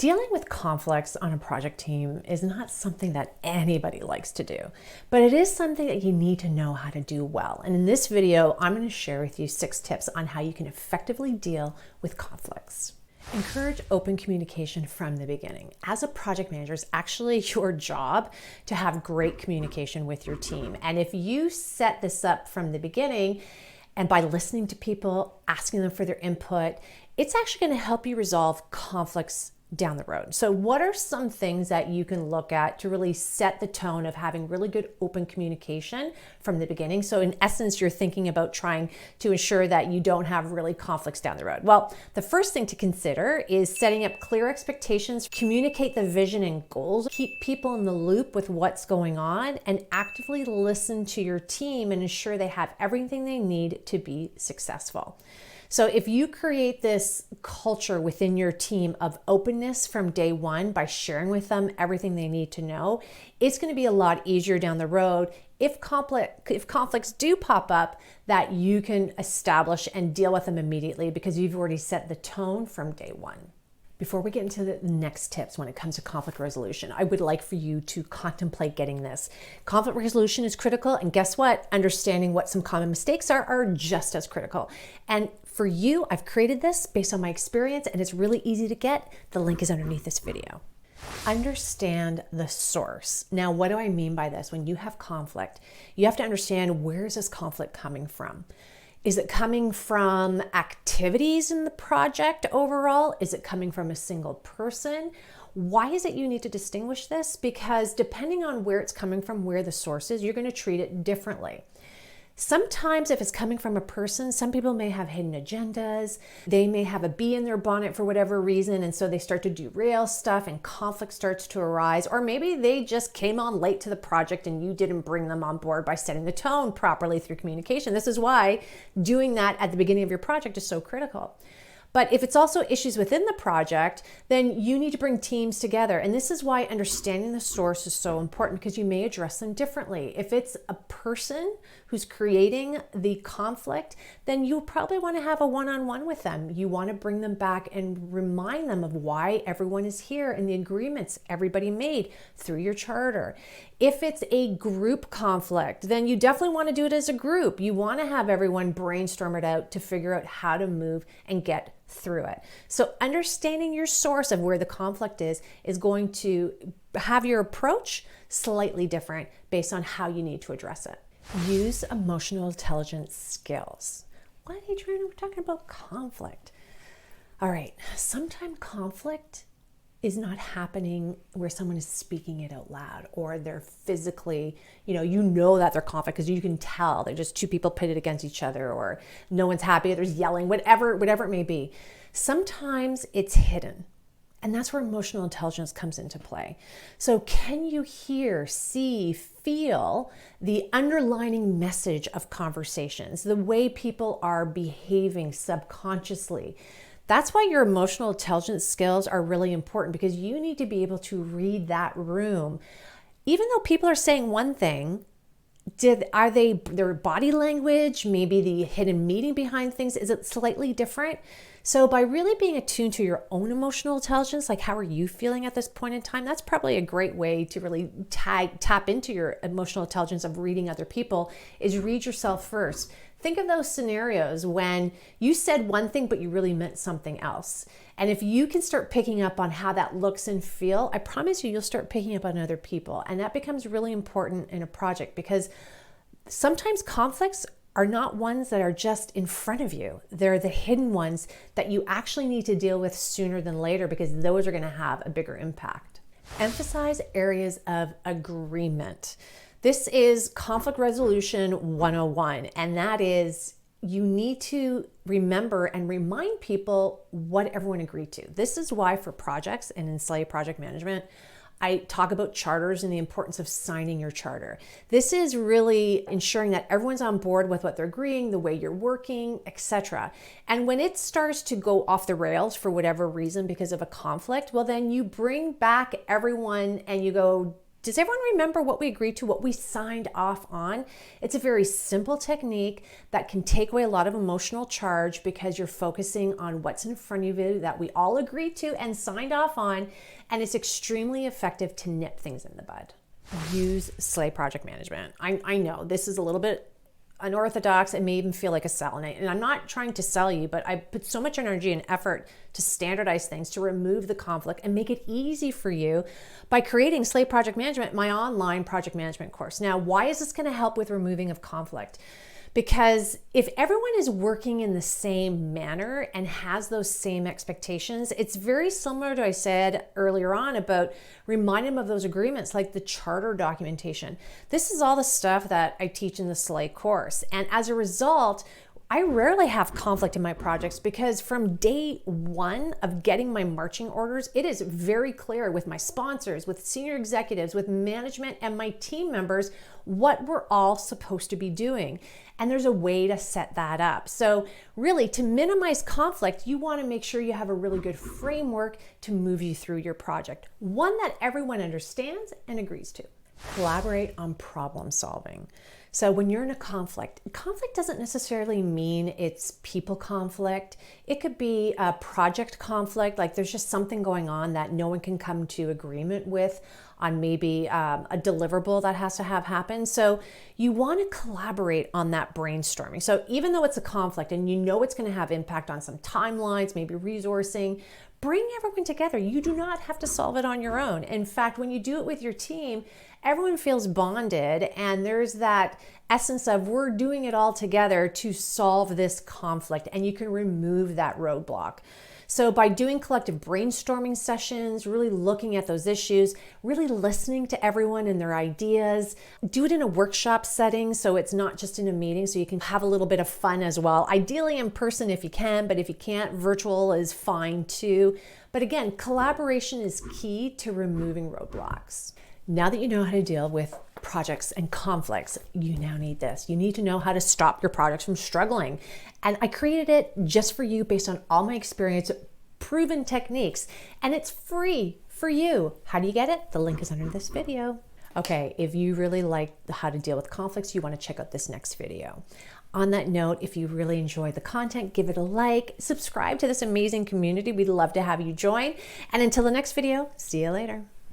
Dealing with conflicts on a project team is not something that anybody likes to do, but it is something that you need to know how to do well. And in this video, I'm going to share with you 6 tips on how you can effectively deal with conflicts. Encourage open communication from the beginning. As a project manager, it's actually your job to have great communication with your team. And if you set this up from the beginning, and by listening to people, asking them for their input, it's actually going to help you resolve conflicts down the road. So what are some things that you can look at to really set the tone of having really good open communication from the beginning? So in essence, you're thinking about trying to ensure that you don't have really conflicts down the road. Well, the first thing to consider is setting up clear expectations, communicate the vision and goals, keep people in the loop with what's going on, and actively listen to your team and ensure they have everything they need to be successful. So if you create this culture within your team of openness from day one by sharing with them everything they need to know, it's going to be a lot easier down the road if conflicts do pop up, that you can establish and deal with them immediately because you've already set the tone from day one. Before we get into the next tips when it comes to conflict resolution, I would like for you to contemplate getting this. Conflict resolution is critical, and guess what? Understanding what some common mistakes are just as critical. And for you, I've created this based on my experience, and it's really easy to get. The link is underneath this video. Understand the source. Now, what do I mean by this? When you have conflict, you have to understand, where is this conflict coming from? Is it coming from activities in the project overall? Is it coming from a single person? Why is it you need to distinguish this? Because depending on where it's coming from, where the source is, you're going to treat it differently. Sometimes if it's coming from a person, some people may have hidden agendas. They may have a bee in their bonnet for whatever reason, and so they start to derail stuff and conflict starts to arise. Or maybe they just came on late to the project and you didn't bring them on board by setting the tone properly through communication. This is why doing that at the beginning of your project is so critical. But if it's also issues within the project, then you need to bring teams together. And this is why understanding the source is so important, because you may address them differently. If it's a person who's creating the conflict, then you'll probably want to have a one-on-one with them. You want to bring them back and remind them of why everyone is here and the agreements everybody made through your charter. If it's a group conflict, then you definitely want to do it as a group. You want to have everyone brainstorm it out to figure out how to move and get through it. So understanding your source of where the conflict is going to have your approach slightly different based on how you need to address it. Use emotional intelligence skills. What, Adriana? We're talking about conflict. All right, sometimes conflict is not happening where someone is speaking it out loud, or they're physically, you know that they're conflict because you can tell they're just two people pitted against each other, or no one's happy, there's yelling, whatever it may be. Sometimes it's hidden. And that's where emotional intelligence comes into play. So can you hear, see, feel the underlining message of conversations, the way people are behaving subconsciously? That's why your emotional intelligence skills are really important, because you need to be able to read that room. Even though people are saying one thing, are their body language, maybe the hidden meaning behind things, is it slightly different? So by really being attuned to your own emotional intelligence, like how are you feeling at this point in time, that's probably a great way to really tap into your emotional intelligence of reading other people, is read yourself first. Think of those scenarios when you said one thing, but you really meant something else. And if you can start picking up on how that looks and feel, I promise you'll start picking up on other people. And that becomes really important in a project, because sometimes conflicts are not ones that are just in front of you. They're the hidden ones that you actually need to deal with sooner than later, because those are going to have a bigger impact. Emphasize areas of agreement. This is conflict resolution 101, and that is, you need to remember and remind people what everyone agreed to. This is why for projects and in Slay Project Management, I talk about charters and the importance of signing your charter. This is really ensuring that everyone's on board with what they're agreeing, the way you're working, etc. And when it starts to go off the rails for whatever reason because of a conflict, well, then you bring back everyone and you go, Does everyone remember what we agreed to, what we signed off on? It's a very simple technique that can take away a lot of emotional charge because you're focusing on what's in front of you that we all agreed to and signed off on, and it's extremely effective to nip things in the bud. Use Slay project management. I know this is a little bit unorthodox. It may even feel like a sell. And I'm not trying to sell you, but I put so much energy and effort to standardize things, to remove the conflict and make it easy for you by creating Slay Project Management, my online project management course. Now, why is this going to help with removing of conflict? Because if everyone is working in the same manner and has those same expectations, it's very similar to what I said earlier on about reminding them of those agreements, like the charter documentation. This is all the stuff that I teach in the Slay course. And as a result, I rarely have conflict in my projects because from day one of getting my marching orders, it is very clear with my sponsors, with senior executives, with management and my team members, what we're all supposed to be doing. And there's a way to set that up. So really, to minimize conflict, you want to make sure you have a really good framework to move you through your project, one that everyone understands and agrees to. Collaborate on problem solving. So when you're in a conflict doesn't necessarily mean it's people conflict. It could be a project conflict, like there's just something going on that no one can come to agreement with on maybe a deliverable that has to have happen. So you want to collaborate on that brainstorming. So even though it's a conflict and you know it's going to have impact on some timelines, maybe resourcing, bring everyone together. You do not have to solve it on your own. In fact, when you do it with your team, everyone feels bonded and there's that essence of we're doing it all together to solve this conflict, and you can remove that roadblock. So by doing collective brainstorming sessions, really looking at those issues, really listening to everyone and their ideas, do it in a workshop setting so it's not just in a meeting, so you can have a little bit of fun as well. Ideally in person if you can, but if you can't, virtual is fine too. But again, collaboration is key to removing roadblocks. Now that you know how to deal with projects and conflicts, you now need this. You need to know how to stop your projects from struggling. And I created it just for you based on all my experience, proven techniques, and it's free for you. How do you get it? The link is under this video. Okay, if you really like how to deal with conflicts, you want to check out this next video. On that note, if you really enjoy the content, give it a like, subscribe to this amazing community. We'd love to have you join. And until the next video, see you later.